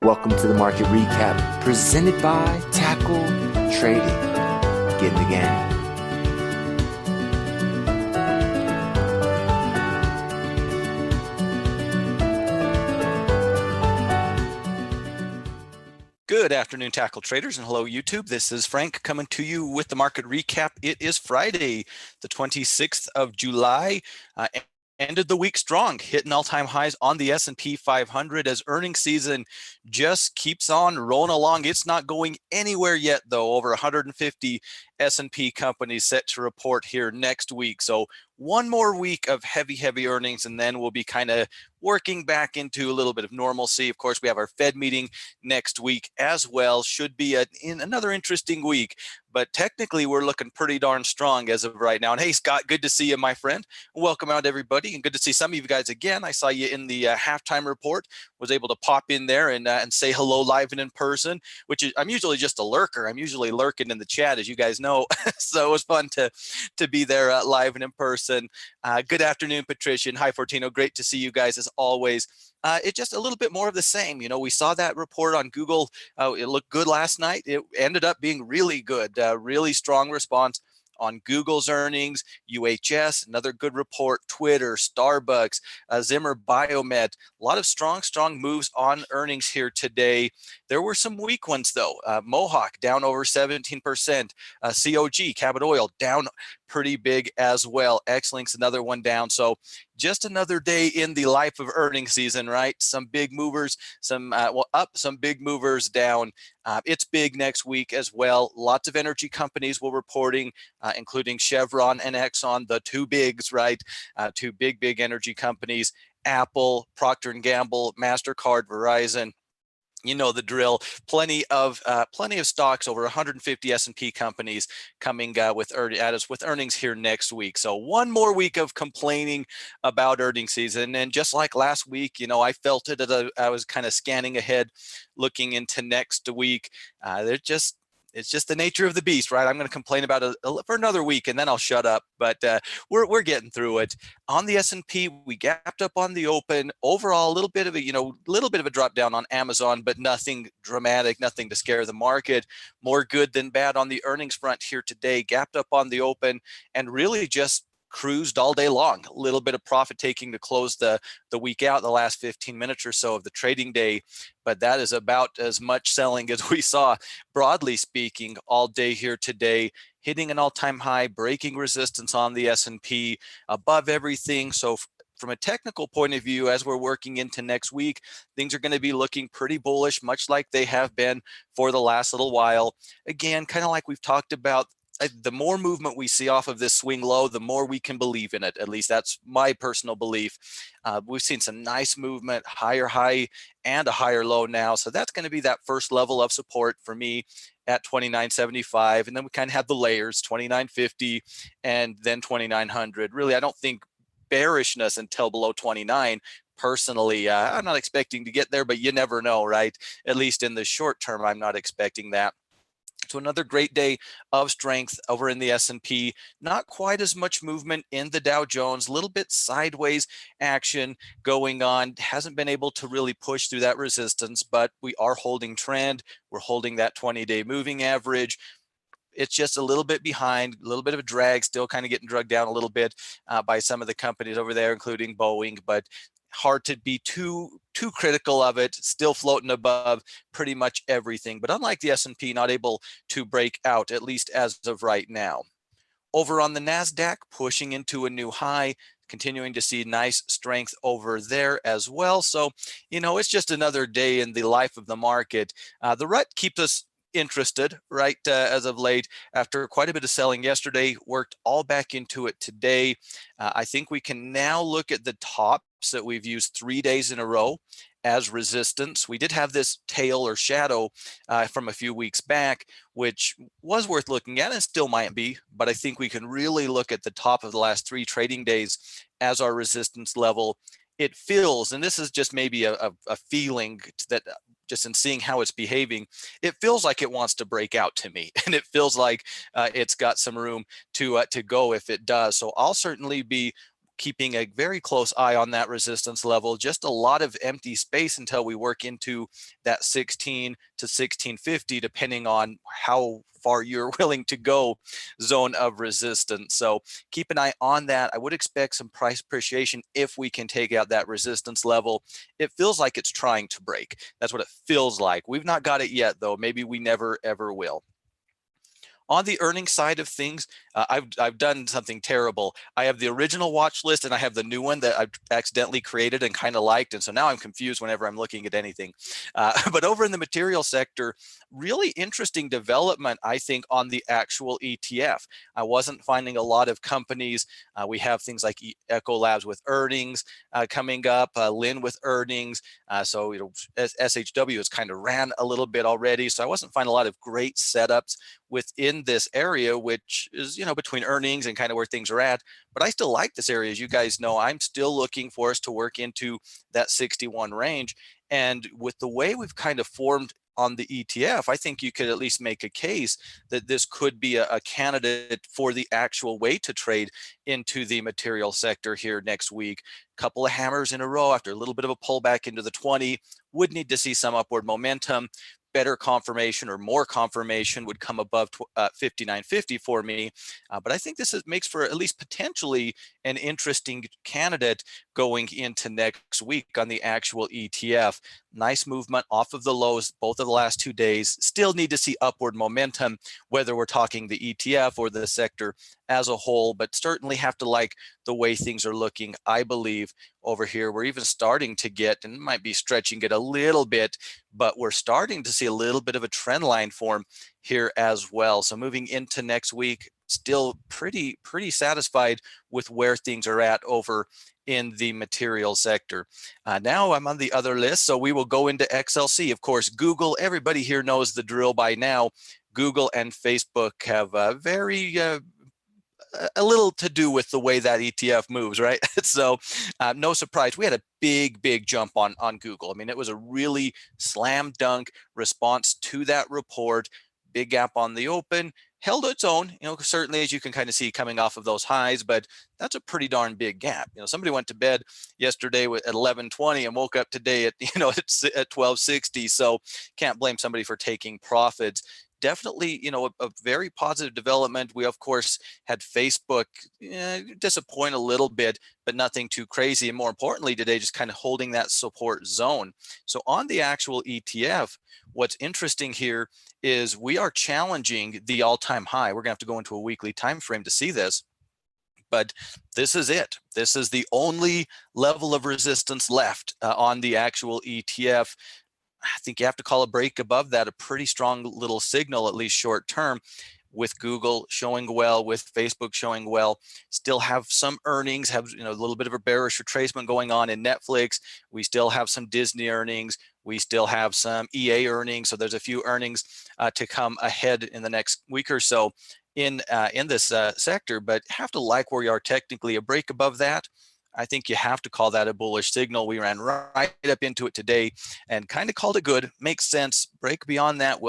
Welcome to the market recap presented by Tackle Trading. Get in the game. Good afternoon, Tackle Traders, and hello, YouTube. This is Frank coming to you with the market recap. It is Friday, the 26th of July. Ended the week strong, hitting all-time highs on the S&P 500 as earnings season just keeps on rolling along. It's not going anywhere yet, though. Over 150 S&P companies set to report here next week. So one more week of heavy earnings, and then we'll be kind of working back into a little bit of normalcy. Of course, we have our Fed meeting next week as well. Should be in another interesting week, but technically we're looking pretty darn strong as of right now. And hey, Scott, good to see you, my friend. Welcome out, everybody, and good to see some of you guys again. I saw you in the halftime report, was able to pop in there and say hello live and in person, which is, I'm usually just a lurker. I'm usually lurking in the chat, as you guys know. So it was fun to be there live and in person. Good afternoon, Patricia, and hi, Fortino. Great to see you guys as always. It's just a little bit more of the same. You know, we saw that report on Google. It looked good last night. It ended up being really good, really strong response on Google's earnings, UHS, another good report, Twitter, Starbucks, Zimmer Biomet, a lot of strong moves on earnings here today. There were some weak ones though. Mohawk down over 17%, COG, Cabot Oil, down pretty big as well. Xlink's another one down. So just another day in the life of earnings season, right? Some big movers, some up, some big movers down. It's big next week as well. Lots of energy companies will reporting, including Chevron and Exxon, the two bigs, right? Two big energy companies. Apple, Procter and Gamble, MasterCard, Verizon. You know the drill. Plenty of stocks, over 150 S&P companies coming at us with earnings here next week. So one more week of complaining about earnings season, and just like last week, you know, I felt it as I was kind of scanning ahead, looking into next week. It's just the nature of the beast, right? I'm going to complain about it for another week, and then I'll shut up. But we're getting through it. On the S&P, we gapped up on the open. Overall, a little bit of a drop down on Amazon, but nothing dramatic, nothing to scare the market. More good than bad on the earnings front here today. Gapped up on the open and really just cruised all day long. A little bit of profit taking to close the week out, the last 15 minutes or so of the trading day, but that is about as much selling as we saw, broadly speaking, all day here today, hitting an all-time high, breaking resistance on the S&P, above everything. So from a technical point of view, as we're working into next week, things are going to be looking pretty bullish, much like they have been for the last little while. Again, kind of like we've talked about, the more movement we see off of this swing low, the more we can believe in it. At least that's my personal belief. We've seen some nice movement, higher high and a higher low now. So that's going to be that first level of support for me at 29.75. And then we kind of have the layers, 29.50 and then 2900. Really, I don't think bearishness until below 29. Personally, I'm not expecting to get there, but you never know, right? At least in the short term, I'm not expecting that. So another great day of strength over in the S&P. Not quite as much movement in the Dow Jones. A little bit sideways action going on. Hasn't been able to really push through that resistance, but we are holding trend. We're holding that 20-day moving average. It's just a little bit behind, a little bit of a drag, still kind of getting drugged down a little bit by some of the companies over there, including Boeing, but hard to be too critical of it. Still floating above pretty much everything, but unlike the S&P, not able to break out, at least as of right now. Over on the NASDAQ, pushing into a new high, continuing to see nice strength over there as well. So, you know, it's just another day in the life of the market. The rut keeps us interested, right, as of late. After quite a bit of selling yesterday, worked all back into it today. I think we can now look at the tops that we've used 3 days in a row as resistance. We did have this tail or shadow from a few weeks back, which was worth looking at and still might be, but I think we can really look at the top of the last 3 trading days as our resistance level. It feels, and this is just maybe a feeling that just in seeing how it's behaving, it feels like it wants to break out to me, and it feels like it's got some room to go if it does. So I'll certainly be keeping a very close eye on that resistance level. Just a lot of empty space until we work into that 16 to 1650, depending on how far you're willing to go zone of resistance. So keep an eye on that. I would expect some price appreciation if we can take out that resistance level. It feels like it's trying to break. That's what it feels like. We've not got it yet, though. Maybe we never, ever will. On the earnings side of things, I've done something terrible. I have the original watch list and I have the new one that I've accidentally created and kind of liked. And so now I'm confused whenever I'm looking at anything. But over in the material sector, really interesting development, I think, on the actual ETF. I wasn't finding a lot of companies. We have things like Echo Labs with earnings coming up, Lynn with earnings. So, SHW has kind of ran a little bit already. So I wasn't finding a lot of great setups within this area, which is, between earnings and kind of where things are at. But I still like this area. As you guys know, I'm still looking for us to work into that 61 range. And with the way we've kind of formed on the ETF, I think you could at least make a case that this could be a candidate for the actual way to trade into the material sector here next week. Couple of hammers in a row after a little bit of a pullback into the 20. Would need to see some upward momentum. Better confirmation or more confirmation would come above 59.50 for me. But I think this makes for at least potentially an interesting candidate going into next week on the actual ETF. Nice movement off of the lows both of the last 2 days. Still need to see upward momentum, whether we're talking the ETF or the sector as a whole, but certainly have to like the way things are looking. I believe over here we're even starting to get, and might be stretching it a little bit, but we're starting to see a little bit of a trend line form here as well. So moving into next week, still pretty satisfied with where things are at over in the material sector. Now I'm on the other list, so we will go into XLC. Of course, Google, everybody here knows the drill by now. Google and Facebook have a little to do with the way that ETF moves, right? So no surprise, we had a big jump on Google. I mean, it was a really slam dunk response to that report. Big gap on the open, held its own, certainly, as you can kind of see coming off of those highs, but that's a pretty darn big gap. Somebody went to bed yesterday at 11:20 and woke up today at 12:60. So can't blame somebody for taking profits. Definitely, a very positive development. We, of course, had Facebook disappoint a little bit, but nothing too crazy. And more importantly, today, just kind of holding that support zone. So on the actual ETF, what's interesting here is we are challenging the all-time high. We're going to have to go into a weekly time frame to see this. But this is it. This is the only level of resistance left on the actual ETF. I think you have to call a break above that a pretty strong little signal, at least short term, with Google showing well, with Facebook showing well. Still have some earnings, have a little bit of a bearish retracement going on in Netflix. We still have some Disney earnings. We still have some EA earnings. So there's a few earnings to come ahead in the next week or so in this sector, but have to like where we are technically. A break above that, I think you have to call that a bullish signal. We ran right up into it today and kind of called it good. Makes sense. Break beyond that,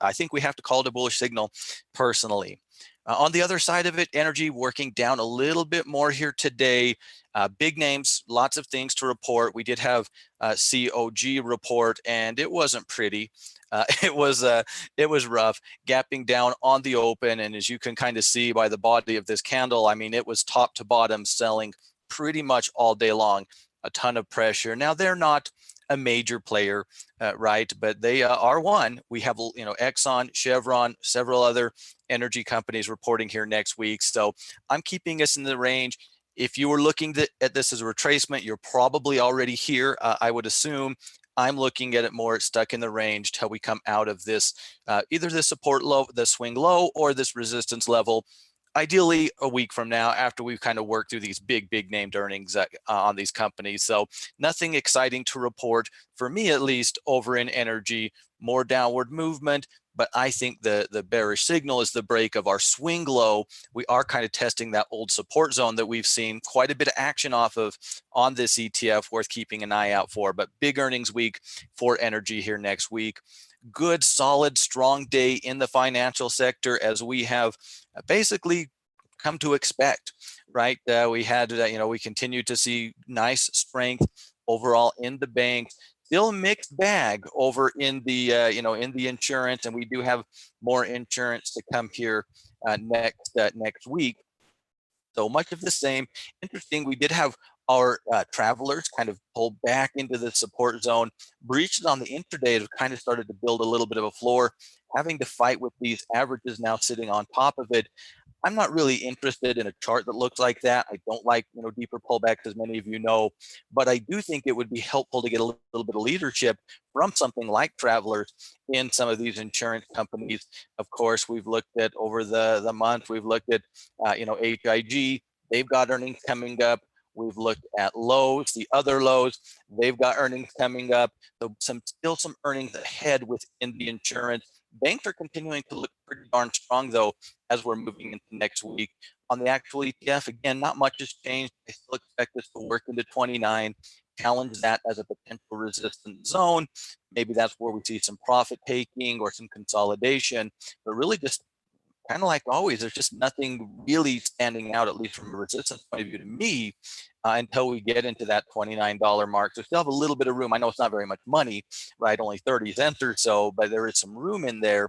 I think we have to call it a bullish signal personally. On the other side of it, energy working down a little bit more here today. Big names, lots of things to report. We did have a COG report, and it wasn't pretty. It was rough, gapping down on the open, and as you can kind of see by the body of this candle, I mean, it was top to bottom selling pretty much all day long. A ton of pressure. Now they're not a major player, right? But they are one. We have, Exxon, Chevron, several other energy companies reporting here next week. So I'm keeping us in the range. If you were looking at this as a retracement, you're probably already here. I would assume. I'm looking at it more stuck in the range till we come out of this, either the support low, the swing low, or this resistance level. Ideally a week from now, after we've kind of worked through these big named earnings on these companies. So nothing exciting to report for me, at least, over in energy. More downward movement, but I think the bearish signal is the break of our swing low. We are kind of testing that old support zone that we've seen quite a bit of action off of on this ETF, worth keeping an eye out for. But big earnings week for energy here next week. Good, solid, strong day in the financial sector, as we have basically come to expect, right? We had, we continue to see nice strength overall in the banks. Still a mixed bag over in the, in the insurance, and we do have more insurance to come here next week. So much of the same. Interesting, we did have our travelers kind of pull back into the support zone, breached on the intraday, have kind of started to build a little bit of a floor, having to fight with these averages now sitting on top of it. I'm not really interested in a chart that looks like that. I don't like, deeper pullbacks, as many of you know, but I do think it would be helpful to get a little bit of leadership from something like Travelers in some of these insurance companies. Of course, we've looked at over the month, we've looked at, HIG, they've got earnings coming up. We've looked at Lowe's, the other Lowe's, they've got earnings coming up. So still some earnings ahead within the insurance. Banks are continuing to look pretty darn strong, though, as we're moving into next week. On the actual ETF, again, not much has changed. I still expect this to work into 29, challenge that as a potential resistance zone. Maybe that's where we see some profit taking or some consolidation, but really just kind of like always, there's just nothing really standing out, at least from a resistance point of view to me, until we get into that $29 mark. So still have a little bit of room. I know it's not very much money, right? Only 30 cents or so, but there is some room in there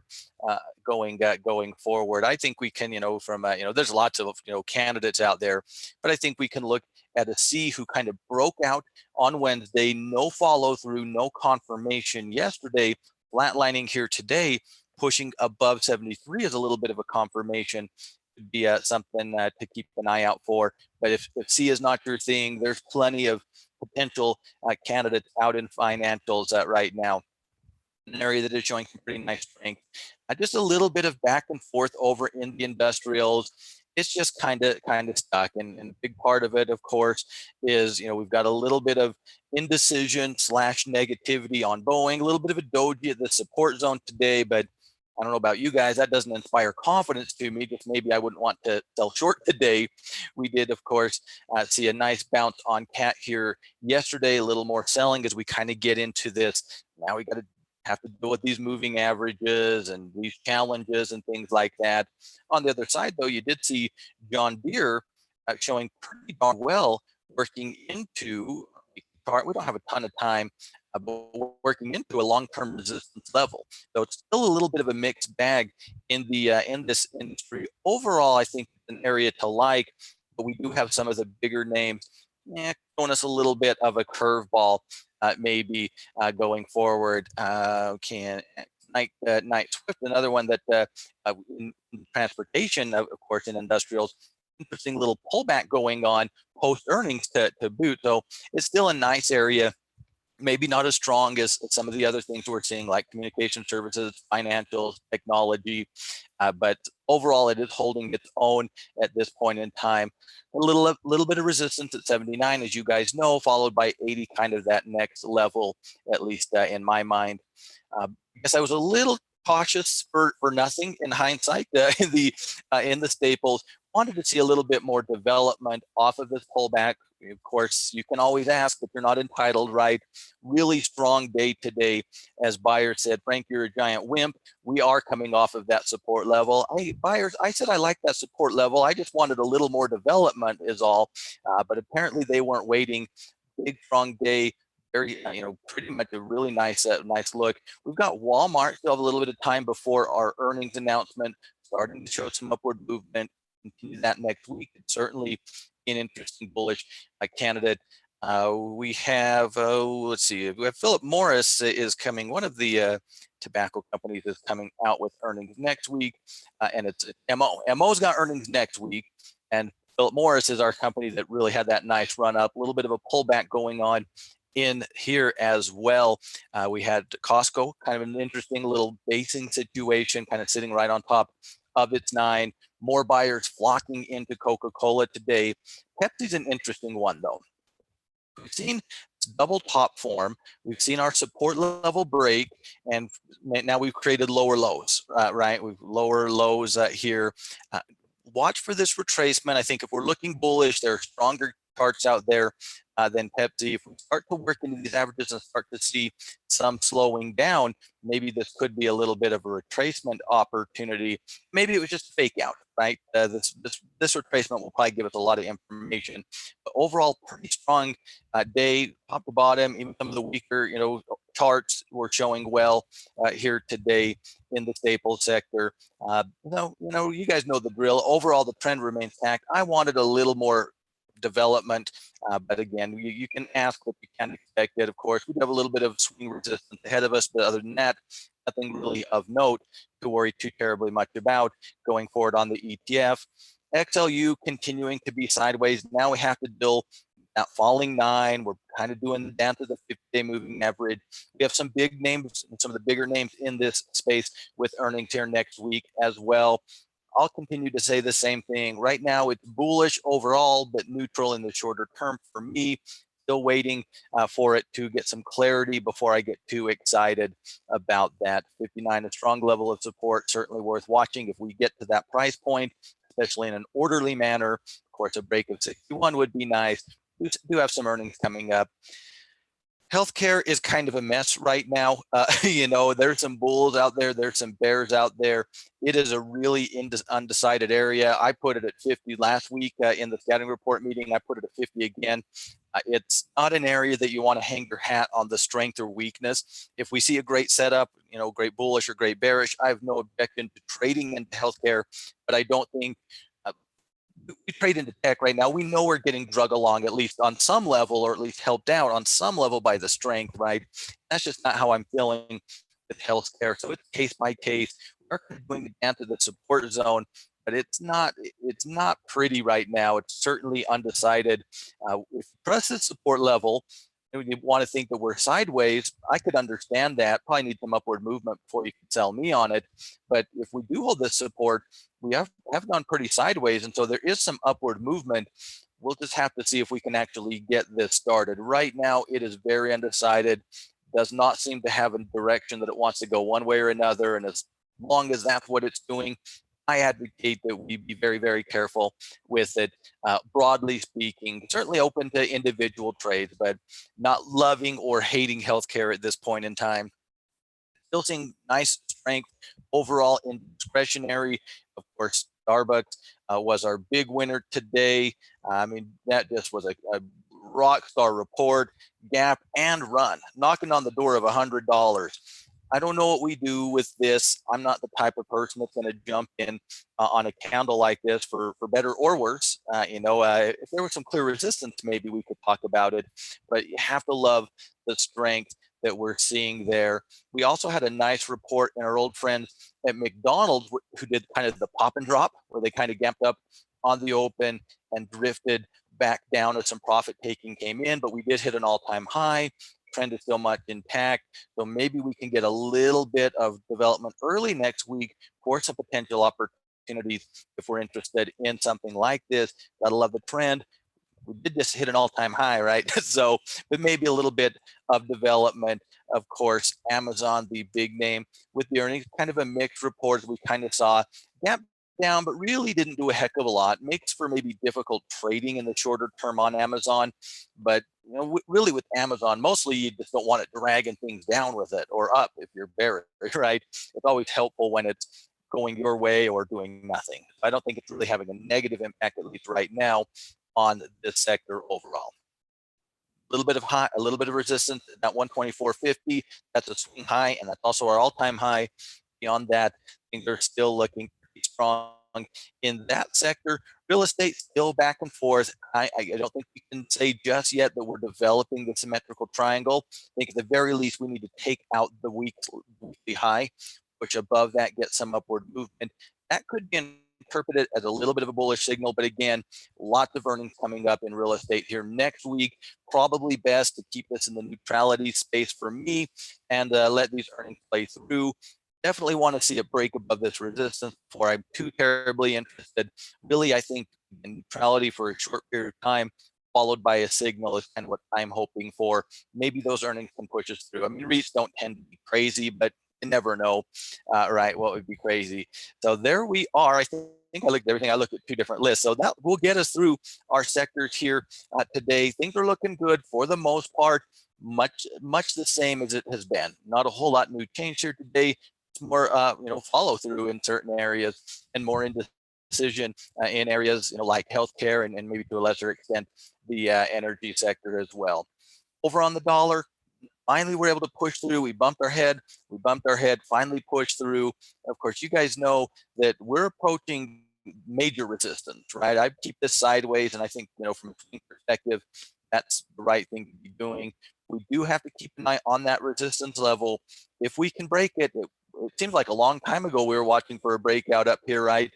going forward. I think we can, from, there's lots of, candidates out there, but I think we can look at a C who kind of broke out on Wednesday, no follow through, no confirmation yesterday, flatlining here today, pushing above 73 is a little bit of a confirmation. Could be something to keep an eye out for. But if C is not your thing, there's plenty of potential candidates out in financials right now. An area that is showing some pretty nice strength. Just a little bit of back and forth over in the industrials. It's just kind of stuck, and a big part of it, of course, is we've got a little bit of indecision / negativity on Boeing, a little bit of a doji at the support zone today, but I don't know about you guys, that doesn't inspire confidence to me. Just maybe I wouldn't want to sell short today. We did, of course, see a nice bounce on CAT here yesterday, a little more selling as we kind of get into this. Now we got to have to deal with these moving averages and these challenges and things like that. On the other side, though, you did see John Deere showing pretty darn well, working into chart. We don't have a ton of time, but working into a long-term resistance level. So it's still a little bit of a mixed bag in the in this industry. Overall, I think it's an area to like, but we do have some of the bigger names showing us a little bit of a curveball, maybe going forward. Knight Swift, another one that in transportation, of course, in industrials, interesting little pullback going on post earnings to boot. So it's still a nice area. Maybe not as strong as some of the other things we're seeing, like communication services, financials, technology, but overall it is holding its own at this point in time. A little bit of resistance at 79, as you guys know, followed by 80, kind of that next level, at least in my mind. I guess I was a little cautious for nothing in hindsight in the staples. Wanted to see a little bit more development off of this pullback. Of course, you can always ask, but you're not entitled, right? Really strong day today. As buyers said, Frank, you're a giant wimp. We are coming off of that support level. Hey, buyers, I said I like that support level. I just wanted a little more development is all. But apparently they weren't waiting. Big, strong day. Very, pretty much a really nice look. We've got Walmart. Still have a little bit of time before our earnings announcement, starting to show some upward movement. Continue that next week. It's certainly an interesting bullish candidate. We have, let's see, we have Philip Morris is coming. One of the tobacco companies is coming out with earnings next week, and it's MO. MO's got earnings next week, and Philip Morris is our company that really had that nice run up. A little bit of a pullback going on in here as well. We had Costco, kind of an interesting little basing situation, kind of sitting right on top of its 9. More buyers flocking into Coca-Cola today. Pepsi's an interesting one, though. We've seen double top form. We've seen our support level break, and now we've created lower lows, right? We've lower lows here. Watch for this retracement. I think if we're looking bullish, there are stronger charts out there than Pepsi. If we start to work into these averages and start to see some slowing down, maybe this could be a little bit of a retracement opportunity. Maybe it was just a fake out, right? This retracement will probably give us a lot of information. But overall, pretty strong day, top to bottom. Even some of the weaker, charts were showing well here today in the staples sector. You guys know the drill. Overall, the trend remains intact. I wanted a little more development, but again, you can ask what you can expect it. Of course, we have a little bit of swing resistance ahead of us, but other than that, nothing really of note to worry too terribly much about going forward on the ETF. XLU continuing to be sideways. Now we have to deal that falling 9. We're kind of doing down to the 50-day moving average. We have some big names, some of the bigger names in this space with earnings here next week as well. I'll continue to say the same thing. Right now, it's bullish overall, but neutral in the shorter term for me. Still waiting for it to get some clarity before I get too excited about that. 59, a strong level of support, certainly worth watching if we get to that price point, especially in an orderly manner. Of course, a break of 61 would be nice. We do have some earnings coming up. Healthcare is kind of a mess right now. There's some bulls out there. There's some bears out there. It is a really undecided area. I put it at 50 last week in the scouting report meeting. I put it at 50 again. It's not an area that you want to hang your hat on the strength or weakness. If we see a great setup, great bullish or great bearish, I have no objection to trading into healthcare, but I don't think we trade into tech right now. We know we're getting drug along, at least on some level, or at least helped out on some level by the strength, right? That's just not how I'm feeling with healthcare. So it's case by case. We're going down to the support zone, but it's not pretty right now. It's certainly undecided. If you trust the support level, and you want to think that we're sideways, I could understand that. Probably need some upward movement before you can sell me on it. But if we do hold this support, we have gone pretty sideways, and so there is some upward movement. We'll just have to see if we can actually get this started. Right now, it is very undecided. Does not seem to have a direction that it wants to go one way or another. And as long as that's what it's doing, I advocate that we be very, very careful with it. Broadly speaking, certainly open to individual trades, but not loving or hating healthcare at this point in time. Still seeing nice strength overall in discretionary. Of course, Starbucks was our big winner today. I mean, that just was a rock star report, gap and run, knocking on the door of $100. I don't know what we do with this. I'm not the type of person that's going to jump in on a candle like this for better or worse. If there was some clear resistance, maybe we could talk about it. But you have to love the strength that we're seeing there. We also had a nice report in our old friends at McDonald's who did kind of the pop and drop, where they kind of gapped up on the open and drifted back down as some profit taking came in, but we did hit an all-time high. Trend is still much intact, so maybe we can get a little bit of development early next week for some potential opportunities if we're interested in something like this. Gotta love the trend. We did just hit an all-time high, right? So, but maybe a little bit of development. Of course, Amazon, the big name with the earnings, kind of a mixed report. We kind of saw gap down, but really didn't do a heck of a lot. Makes for maybe difficult trading in the shorter term on Amazon. But really with Amazon, mostly you just don't want it dragging things down with it or up if you're bearish, right? It's always helpful when it's going your way or doing nothing. I don't think it's really having a negative impact, at least right now, on this sector overall. A little bit of high, a little bit of resistance at 124.50. That's a swing high, and that's also our all-time high. Beyond that, things are still looking pretty strong in that sector. Real estate still back and forth. I don't think we can say just yet that we're developing the symmetrical triangle. I think at the very least we need to take out the weekly high, which above that gets some upward movement. That could be interpreted as a little bit of a bullish signal, but again, lots of earnings coming up in real estate here next week. Probably best to keep this in the neutrality space for me and let these earnings play through. Definitely want to see a break above this resistance before I'm too terribly interested. Really, I think neutrality for a short period of time followed by a signal is kind of what I'm hoping for. Maybe those earnings can push us through. I mean, REITs don't tend to be crazy, but you never know, right, what would be crazy. So there we are. I think think I looked at everything. I looked at 2 different lists. So that will get us through our sectors here today. Things are looking good for the most part, much the same as it has been. Not a whole lot new change here today. It's more follow through in certain areas and more indecision in areas like healthcare and maybe to a lesser extent the energy sector as well. Over on the dollar, finally we're able to push through. We bumped our head, finally pushed through. Of course, you guys know that we're approaching major resistance, right? I keep this sideways, and I think, from a swing perspective, that's the right thing to be doing. We do have to keep an eye on that resistance level. If we can break it, it seems like a long time ago we were watching for a breakout up here, right?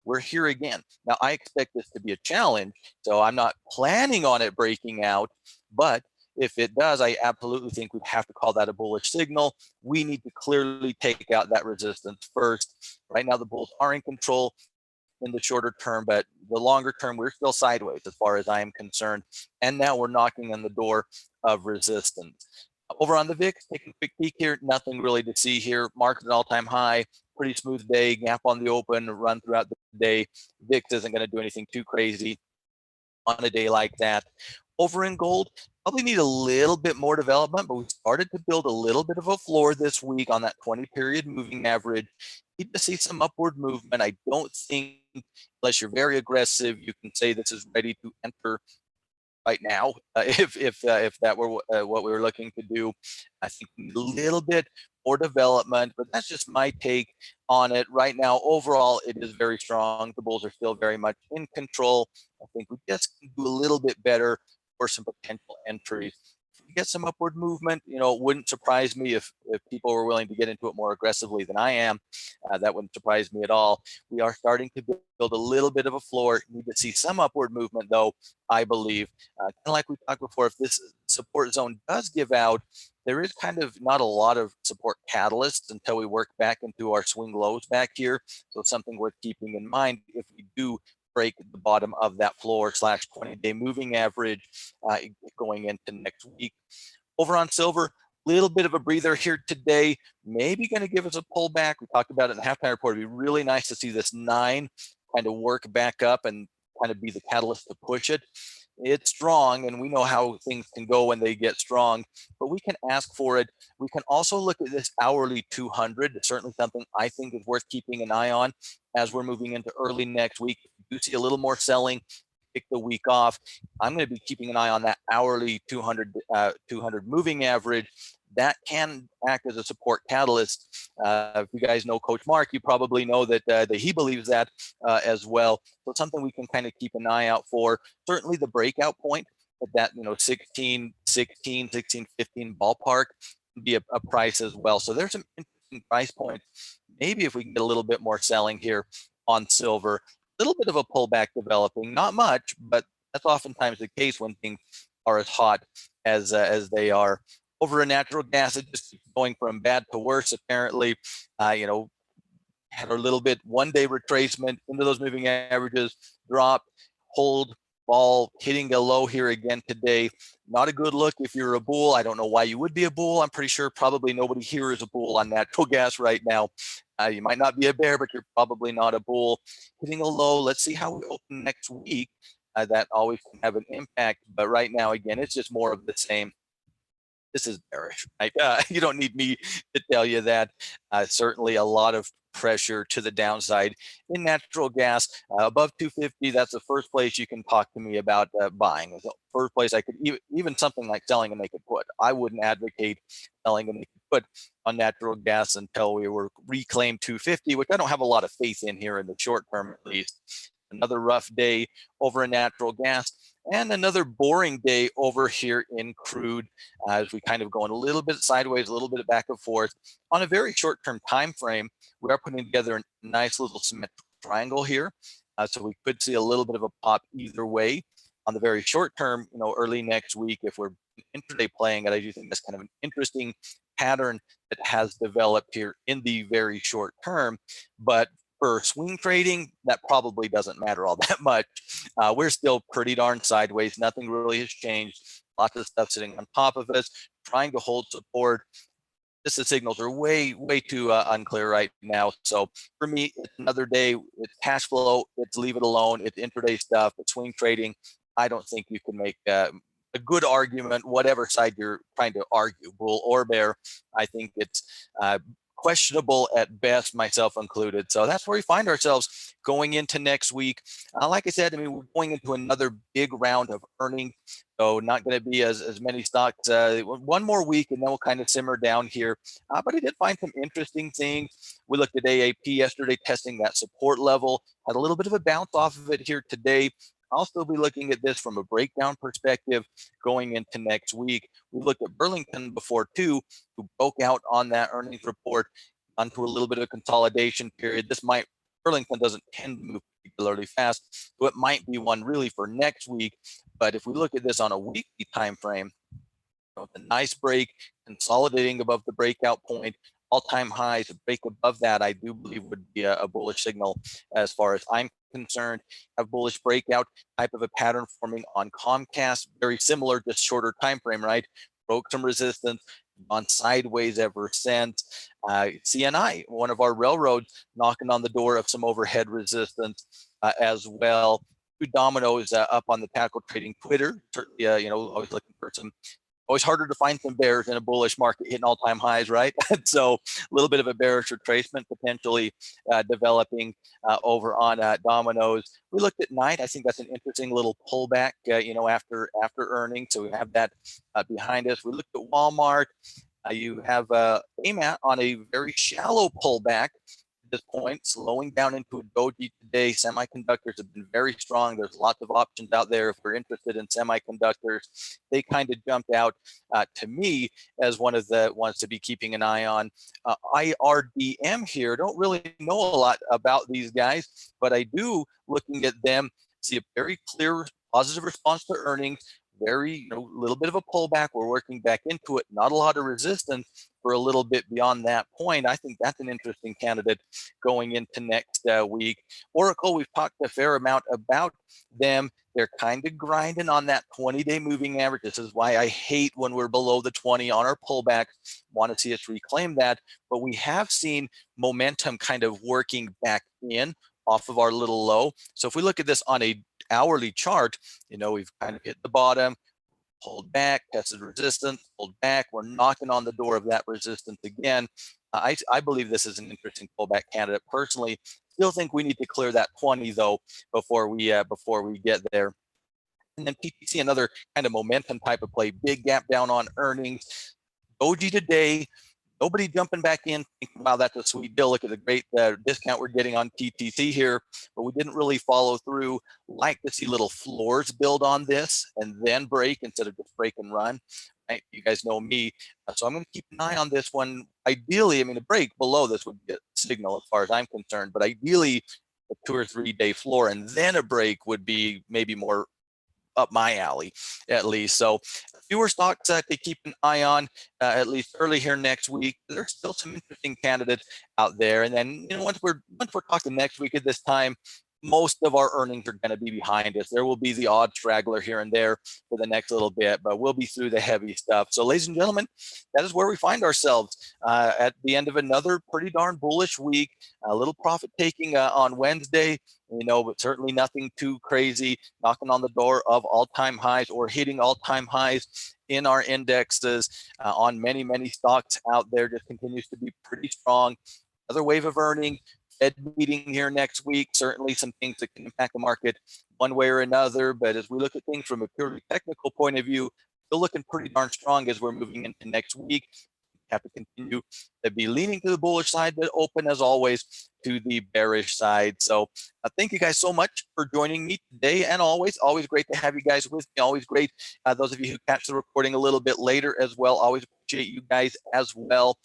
We're here again. Now, I expect this to be a challenge, so I'm not planning on it breaking out, but if it does, I absolutely think we'd have to call that a bullish signal. We need to clearly take out that resistance first. Right now, the bulls are in control in the shorter term, but the longer term, we're still sideways as far as I am concerned. And now we're knocking on the door of resistance. Over on the VIX, taking a quick peek here, nothing really to see here. Market at all-time high, pretty smooth day, gap on the open, run throughout the day. VIX isn't going to do anything too crazy on a day like that. Over in gold, probably need a little bit more development, but we started to build a little bit of a floor this week on that 20-period moving average. Need to see some upward movement. I don't think, unless you're very aggressive, you can say this is ready to enter right now. If that were what we were looking to do, I think a little bit more development, but that's just my take on it right now. Overall, it is very strong. The bulls are still very much in control. I think we just can do a little bit better for some potential entries. If we get some upward movement, it wouldn't surprise me if people were willing to get into it more aggressively than I am. That wouldn't surprise me at all. We are starting to build a little bit of a floor. Need to see some upward movement, though, I believe. Kind of like we talked before, if this support zone does give out, there is kind of not a lot of support catalysts until we work back into our swing lows back here. So it's something worth keeping in mind if we do break the bottom of that floor / 20-day moving average going into next week. Over on silver, little bit of a breather here today, maybe going to give us a pullback. We talked about it in the halftime report. It'd be really nice to see this 9 kind of work back up and kind of be the catalyst to push it. It's strong, and we know how things can go when they get strong, but we can ask for it. We can also look at this hourly 200. It's certainly something I think is worth keeping an eye on as we're moving into early next week. If you do see a little more selling, pick the week off. I'm going to be keeping an eye on that hourly 200 moving average. That can act as a support catalyst. If you guys know Coach Mark, you probably know that he believes that as well. So it's something we can kind of keep an eye out for. Certainly the breakout point at that 16, 15 ballpark can be a price as well. So there's some interesting price points. Maybe if we can get a little bit more selling here on silver, a little bit of a pullback developing, not much, but that's oftentimes the case when things are as hot as they are. Over in natural gas, it just keeps going from bad to worse. Apparently, had a little bit one-day retracement into those moving averages, drop, hold, fall, hitting a low here again today. Not a good look if you're a bull. I don't know why you would be a bull. I'm pretty sure probably nobody here is a bull on natural gas right now. You might not be a bear, but you're probably not a bull. Hitting a low. Let's see how we open next week. That always can have an impact. But right now, again, it's just more of the same. This is bearish, right? You don't need me to tell you that. Certainly a lot of pressure to the downside in natural gas. Above 250, that's the first place you can talk to me about buying. It's the first place I could even something like selling a naked put. I wouldn't advocate selling a naked put on natural gas until we were reclaimed 250, which I don't have a lot of faith in here in the short term, at least. Another rough day over in natural gas, and another boring day over here in crude as we kind of going a little bit sideways, a little bit back and forth. On a very short-term time frame, we are putting together a nice little symmetrical triangle here. So we could see a little bit of a pop either way. On the very short term, early next week, if we're intraday playing it, I do think that's kind of an interesting pattern that has developed here in the very short term. But for swing trading, that probably doesn't matter all that much. We're still pretty darn sideways. Nothing really has changed. Lots of stuff sitting on top of us, trying to hold support. just the signals are way too unclear right now. So for me, it's another day. It's cash flow. It's leave it alone. It's intraday stuff. It's swing trading. I don't think you can make a good argument, whatever side you're trying to argue, bull or bear. I think it's questionable at best, myself included. So that's where we find ourselves going into next week. Like I said, I mean, we're going into another big round of earnings. So not going to be as many stocks. One more week, and then we'll kind of simmer down here. But I did find some interesting things. We looked at AAP yesterday, testing that support level. Had a little bit of a bounce off of it here today. I'll still be looking at this from a breakdown perspective going into next week. We looked at Burlington before too, who broke out on that earnings report onto a little bit of a consolidation period. Burlington doesn't tend to move particularly fast, so it might be one really for next week. But if we look at this on a weekly time frame, a nice break, consolidating above the breakout point, all-time highs, a break above that, I do believe would be a bullish signal as far as I'm concerned. A bullish breakout type of a pattern forming on Comcast, very similar, just shorter time frame, right? Broke some resistance, gone sideways ever since. CNI, one of our railroads, knocking on the door of some overhead resistance as well. Two dominoes up on the tackle trading Twitter. Certainly, always looking for some. Always harder to find some bears in a bullish market hitting all-time highs, right? So a little bit of a bearish retracement potentially developing over on dominoes. We looked at Knight. I think that's an interesting little pullback, after earnings. So we have that behind us. We looked at Walmart. You have AMAT on a very shallow pullback at this point, slowing down into a doji today. Semiconductors have been very strong. There's lots of options out there if we're interested in semiconductors. They kind of jumped out to me as one of the ones to be keeping an eye on. IRDM here, don't really know a lot about these guys, but I do, looking at them, see a very clear positive response to earnings. Very, little bit of a pullback. We're working back into it. Not a lot of resistance for a little bit beyond that point. I think that's an interesting candidate going into next week. Oracle, we've talked a fair amount about them. They're kind of grinding on that 20-day moving average. This is why I hate when we're below the 20 on our pullbacks. Want to see us reclaim that. But we have seen momentum kind of working back in off of our little low. So if we look at this on a hourly chart, we've kind of hit the bottom, pulled back, tested resistance, pulled back. We're knocking on the door of that resistance again. I believe this is an interesting pullback candidate personally. Still think we need to clear that 20 though before we get there. And then PTC, another kind of momentum type of play, big gap down on earnings. Doji today. Nobody jumping back in thinking, wow, that's a sweet deal. Look at the great discount we're getting on PTC here. But we didn't really follow through. Like to see little floors build on this and then break instead of just break and run. Right? You guys know me. So I'm going to keep an eye on this one. Ideally, a break below this would be a signal as far as I'm concerned. But ideally, a 2 or 3 day floor and then a break would be maybe more up my alley, at least. So fewer stocks to keep an eye on, at least early here next week. There's still some interesting candidates out there. And then, once we're talking next week at this time, most of our earnings are going to be behind us. There will be the odd straggler here and there for the next little bit, but we'll be through the heavy stuff. So, ladies and gentlemen, that is where we find ourselves at the end of another pretty darn bullish week. A little profit taking on Wednesday, but certainly nothing too crazy. Knocking on the door of all-time highs or hitting all-time highs in our indexes on many stocks out there. Just continues to be pretty strong. Another wave of earnings. Fed meeting here next week, certainly some things that can impact the market one way or another. But as we look at things from a purely technical point of view, still looking pretty darn strong as we're moving into next week. Have to continue to be leaning to the bullish side, but open as always to the bearish side. So thank you guys so much for joining me today, and always great to have you guys with me. Always great. Those of you who catch the recording a little bit later as well, always appreciate you guys as well.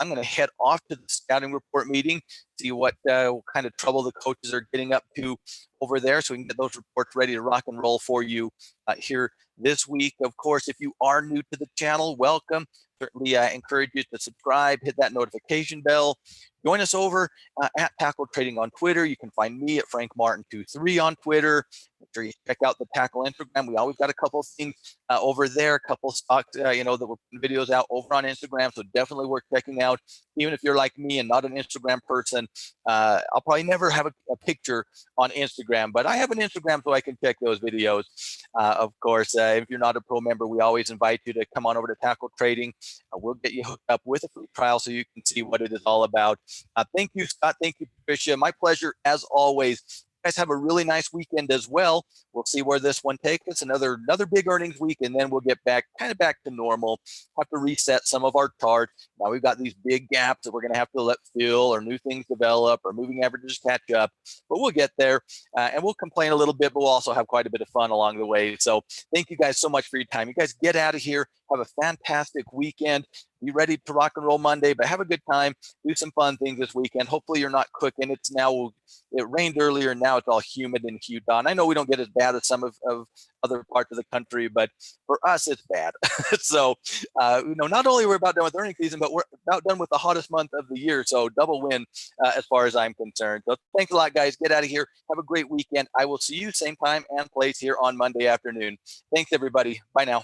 I'm going to head off to the scouting report meeting, see what kind of trouble the coaches are getting up to over there, so we can get those reports ready to rock and roll for you here this week. Of course, if you are new to the channel, welcome. Certainly encourage you to subscribe, hit that notification bell. Join us over at Tackle Trading on Twitter. You can find me at Frank Martin 23 on Twitter. Make sure you check out the Tackle Instagram. We always got a couple of things over there, a couple of stocks, that we're putting videos out over on Instagram. So definitely worth checking out. Even if you're like me and not an Instagram person, I'll probably never have a picture on Instagram, but I have an Instagram so I can check those videos. Of course, if you're not a pro member, we always invite you to come on over to Tackle Trading. We'll get you hooked up with a free trial so you can see what it is all about. Thank you, Scott. Thank you, Patricia. My pleasure as always. You guys have a really nice weekend as well. We'll see where this one takes us. Another big earnings week, and then we'll get back to normal. Have to reset some of our charts. Now we've got these big gaps that we're going to have to let fill, or new things develop, or moving averages catch up. But we'll get there, and we'll complain a little bit, but we'll also have quite a bit of fun along the way. So thank you guys so much for your time. You guys get out of here. Have a fantastic weekend. Be ready to rock and roll Monday, but have a good time. Do some fun things this weekend. Hopefully you're not cooking. It rained earlier, and now it's all humid in Utah. I know we don't get as bad as some of other parts of the country, but for us, it's bad. So, not only we're about done with earnings season, but we're about done with the hottest month of the year. So double win as far as I'm concerned. So thanks a lot, guys. Get out of here. Have a great weekend. I will see you same time and place here on Monday afternoon. Thanks, everybody. Bye now.